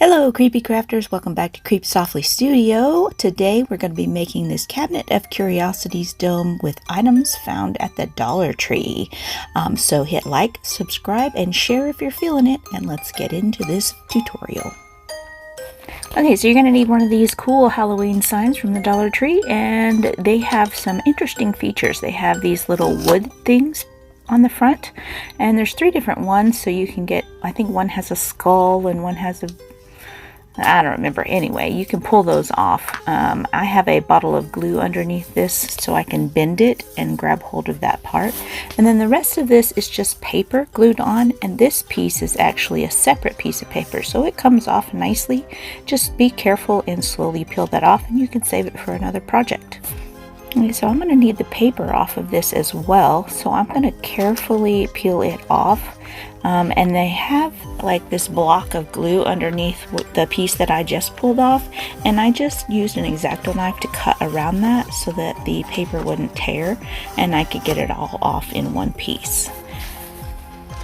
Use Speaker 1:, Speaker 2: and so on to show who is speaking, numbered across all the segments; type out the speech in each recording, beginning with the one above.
Speaker 1: Hello creepy crafters, welcome back to Creep Softly Studio. Today we're going to be making this Cabinet of Curiosities dome with items found at the Dollar Tree. So hit like, subscribe, and share if you're feeling it, and let's get into this tutorial. Okay, so you're going to need one of these cool Halloween signs from the Dollar Tree, and they have some interesting features. They have these little wood things on the front, and there's 3 different ones, so you can get, I think one has a skull and one has a, I don't remember. Anyway, you can pull those off. I have a bottle of glue underneath this so I can bend it and grab hold of that part. And then the rest of this is just paper glued on, and this piece is actually a separate piece of paper, so it comes off nicely. Just be careful and slowly peel that off, and you can save it for another project. Okay, so I'm going to need the paper off of this as well, so I'm going to carefully peel it off. And they have like this block of glue underneath the piece that I just pulled off, and I just used an X-Acto knife to cut around that so that the paper wouldn't tear and I could get it all off in one piece.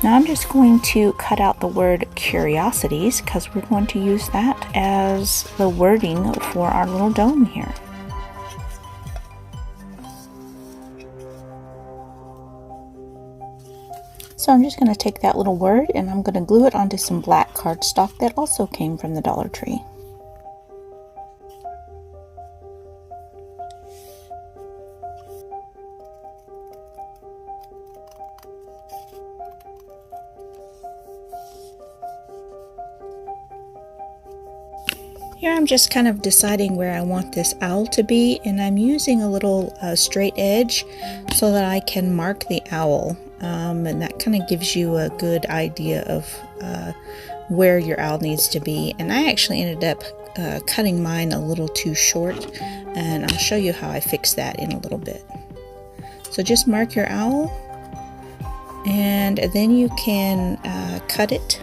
Speaker 1: Now I'm just going to cut out the word Curiosities because we're going to use that as the wording for our little dome here. So I'm just going to take that little word and I'm going to glue it onto some black cardstock that also came from the Dollar Tree. Here I'm just kind of deciding where I want this owl to be, and I'm using a little straight edge so that I can mark the owl. And that kind of gives you a good idea of where your owl needs to be. And I actually ended up cutting mine a little too short, and I'll show you how I fix that in a little bit. So just mark your owl, and then you can cut it.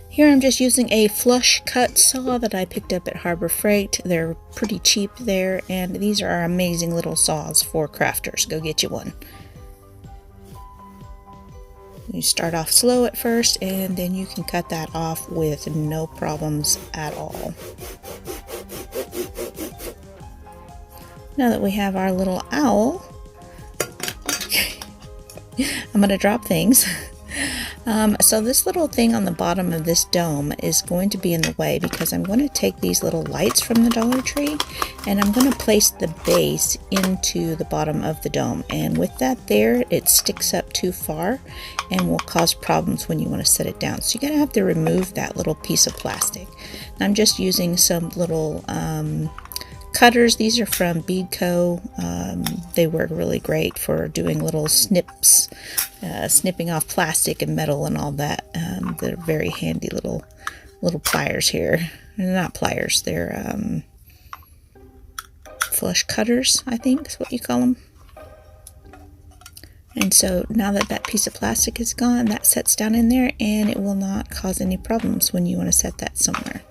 Speaker 1: Here I'm just using a flush cut saw that I picked up at Harbor Freight. They're pretty cheap there, and these are amazing little saws for crafters. Go get you one. You start off slow at first, and then you can cut that off with no problems at all. Now that we have our little owl, I'm going to drop things. So this little thing on the bottom of this dome is going to be in the way because I'm going to take these little lights from the Dollar Tree and I'm going to place the base into the bottom of the dome, and with that there, it sticks up too far and will cause problems when you want to set it down. So you're going to have to remove that little piece of plastic. And I'm just using some little cutters. These are from Bead Co. They work really great for doing little snips, snipping off plastic and metal and all that. They're very handy little pliers here. They're not pliers, they're flush cutters, I think is what you call them. And so now that that piece of plastic is gone, that sets down in there and it will not cause any problems when you want to set that somewhere.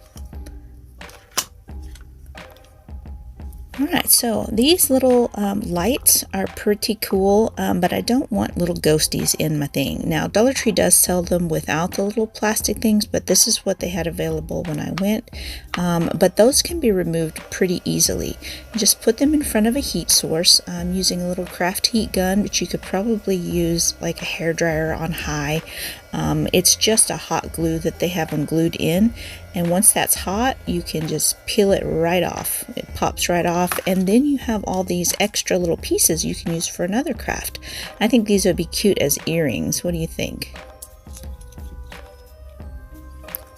Speaker 1: Alright, so these little lights are pretty cool, but I don't want little ghosties in my thing. Now, Dollar Tree does sell them without the little plastic things, but this is what they had available when I went. But those can be removed pretty easily. Just put them in front of a heat source. I'm using a little craft heat gun, but you could probably use like a hairdryer on high. It's just a hot glue that they have them glued in, and once that's hot you can just peel it right off. It pops right off, and then you have all these extra little pieces you can use for another craft. I think these would be cute as earrings. What do you think?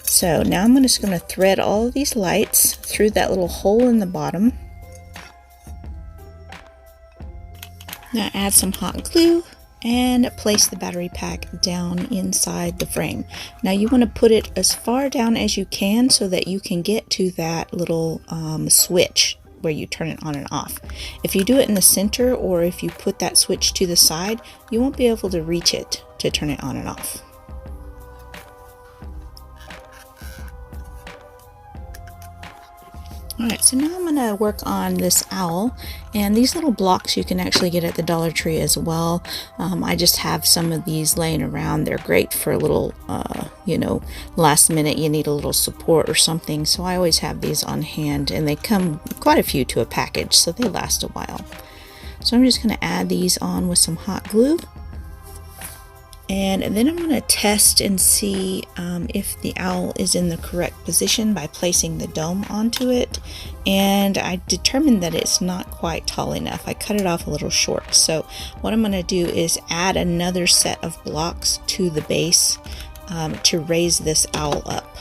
Speaker 1: So now I'm just going to thread all of these lights through that little hole in the bottom. Now add some hot glue and place the battery pack down inside the frame. Now you want to put it as far down as you can so that you can get to that little switch where you turn it on and off. If you do it in the center, or if you put that switch to the side, you won't be able to reach it to turn it on and off. Alright, so now I'm going to work on this owl, and these little blocks you can actually get at the Dollar Tree as well. I just have some of these laying around. They're great for little you know, last minute you need a little support or something. So I always have these on hand, and they come quite a few to a package, so they last a while. So I'm just going to add these on with some hot glue. And then I'm going to test and see if the owl is in the correct position by placing the dome onto it. And I determined that it's not quite tall enough. I cut it off a little short. So what I'm going to do is add another set of blocks to the base to raise this owl up.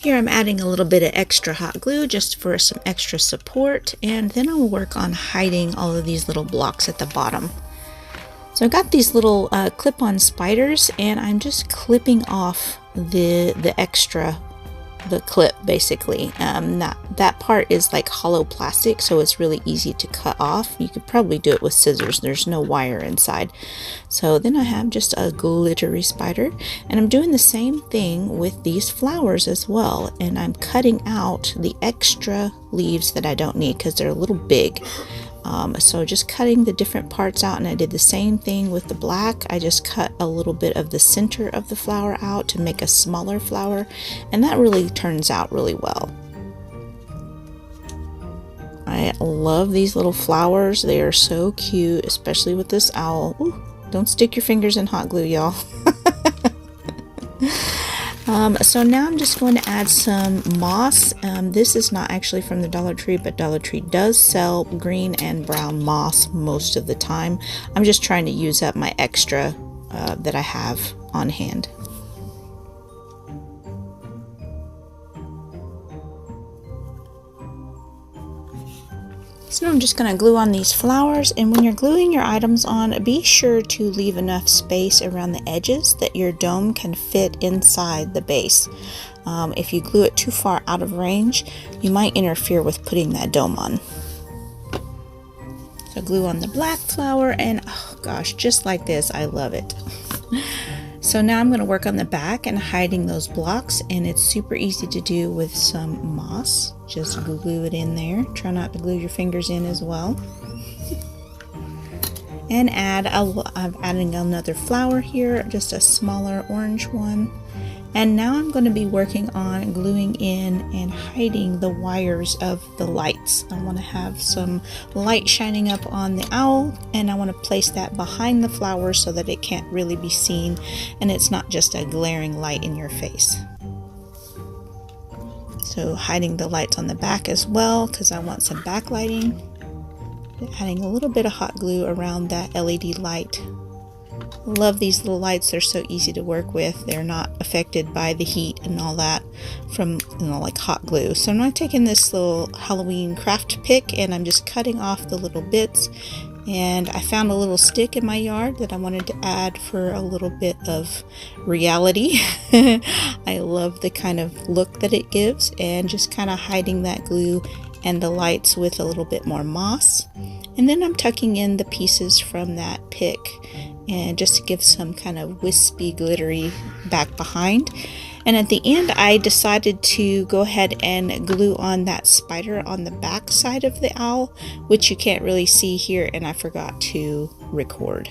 Speaker 1: Here I'm adding a little bit of extra hot glue just for some extra support, and then I'll work on hiding all of these little blocks at the bottom. So I've got these little clip-on spiders, and I'm just clipping off the clip basically. That part is like hollow plastic, so it's really easy to cut off. You could probably do it with scissors. There's no wire inside. So then I have just a glittery spider, and I'm doing the same thing with these flowers as well, and I'm cutting out the extra leaves that I don't need because they're a little big. So just cutting the different parts out, and I did the same thing with the black. I just cut a little bit of the center of the flower out to make a smaller flower, and that really turns out really well. I love these little flowers. They are so cute, especially with this owl. Ooh, don't stick your fingers in hot glue, y'all. So now I'm just going to add some moss. This is not actually from the Dollar Tree, but Dollar Tree does sell green and brown moss most of the time. I'm just trying to use up my extra that I have on hand. So I'm just going to glue on these flowers, and when you're gluing your items on, be sure to leave enough space around the edges that your dome can fit inside the base. If you glue it too far out of range, you might interfere with putting that dome on. So glue on the black flower, and oh gosh, just like this, I love it. So now I'm going to work on the back and hiding those blocks, and it's super easy to do with some moss. Just glue it in there. Try not to glue your fingers in as well. And I'm adding another flower here, just a smaller orange one. And now I'm going to be working on gluing in and hiding the wires of the lights. I want to have some light shining up on the owl, and I want to place that behind the flowers so that it can't really be seen and it's not just a glaring light in your face. So hiding the lights on the back as well, because I want some backlighting. Adding a little bit of hot glue around that LED light. Love these little lights. They're so easy to work with. They're not affected by the heat and all that from, like hot glue. So I'm taking this little Halloween craft pick, and I'm just cutting off the little bits. And I found a little stick in my yard that I wanted to add for a little bit of reality. I love the kind of look that it gives, and just kind of hiding that glue and the lights with a little bit more moss. And then I'm tucking in the pieces from that pick, and just to give some kind of wispy, glittery back behind. And at the end, I decided to go ahead and glue on that spider on the back side of the owl, which you can't really see here, and I forgot to record.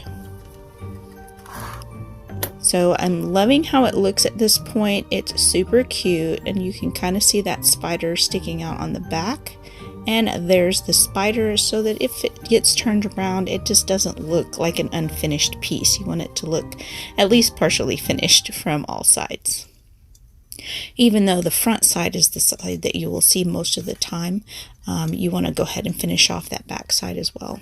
Speaker 1: So I'm loving how it looks at this point. It's super cute, and you can kind of see that spider sticking out on the back. And there's the spider, so that if it gets turned around, it just doesn't look like an unfinished piece. You want it to look at least partially finished from all sides. Even though the front side is the side that you will see most of the time, you want to go ahead and finish off that back side as well.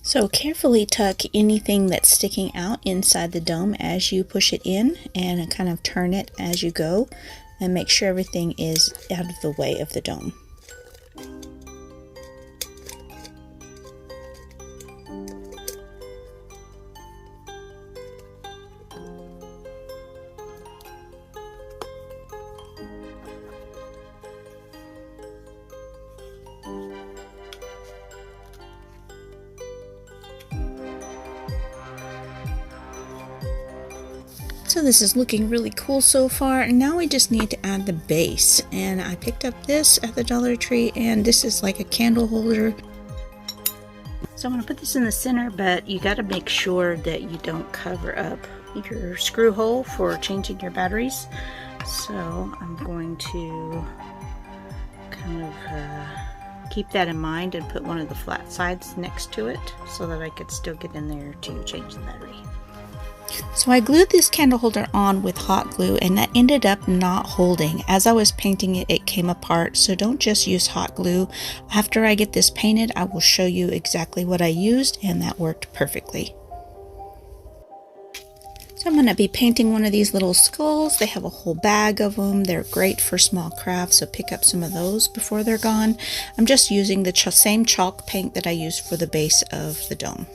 Speaker 1: So carefully tuck anything that's sticking out inside the dome as you push it in, and kind of turn it as you go, and make sure everything is out of the way of the dome. So this is looking really cool so far, and now we just need to add the base. And I picked up this at the Dollar Tree, and this is like a candle holder. So I'm going to put this in the center, but you got to make sure that you don't cover up your screw hole for changing your batteries. So I'm going to kind of keep that in mind and put one of the flat sides next to it so that I could still get in there to change the battery. So I glued this candle holder on with hot glue, and that ended up not holding. As I was painting it, it came apart, so don't just use hot glue. After I get this painted, I will show you exactly what I used, and that worked perfectly. So I'm going to be painting one of these little skulls. They have a whole bag of them. They're great for small crafts, so pick up some of those before they're gone. I'm just using the same chalk paint that I used for the base of the dome.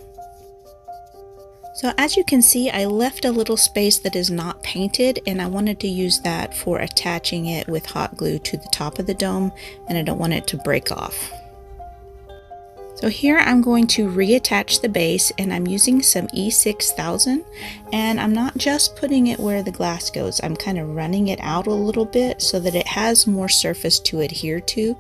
Speaker 1: So as you can see, I left a little space that is not painted, and I wanted to use that for attaching it with hot glue to the top of the dome, and I don't want it to break off. So here I'm going to reattach the base, and I'm using some E6000, and I'm not just putting it where the glass goes. I'm kind of running it out a little bit so that it has more surface to adhere to,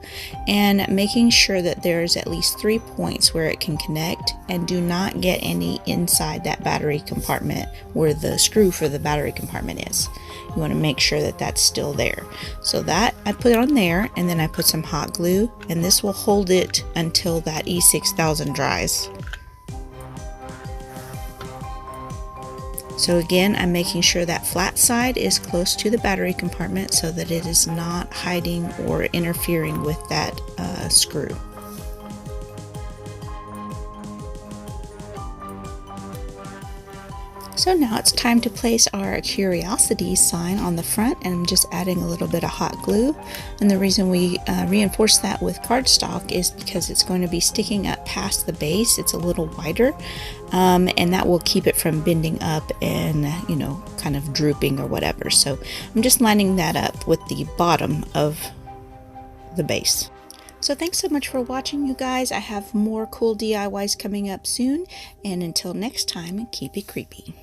Speaker 1: and making sure that there's at least 3 points where it can connect, and do not get any inside that battery compartment where the screw for the battery compartment is. You want to make sure that that's still there. So that I put on there, and then I put some hot glue, and this will hold it until that E6000 dries. So again, I'm making sure that flat side is close to the battery compartment so that it is not hiding or interfering with that screw. So now it's time to place our Curiosities sign on the front, and I'm just adding a little bit of hot glue. And the reason we reinforce that with cardstock is because it's going to be sticking up past the base. It's a little wider, and that will keep it from bending up and, you know, kind of drooping or whatever. So I'm just lining that up with the bottom of the base. So thanks so much for watching, you guys. I have more cool DIYs coming up soon, and until next time, keep it creepy.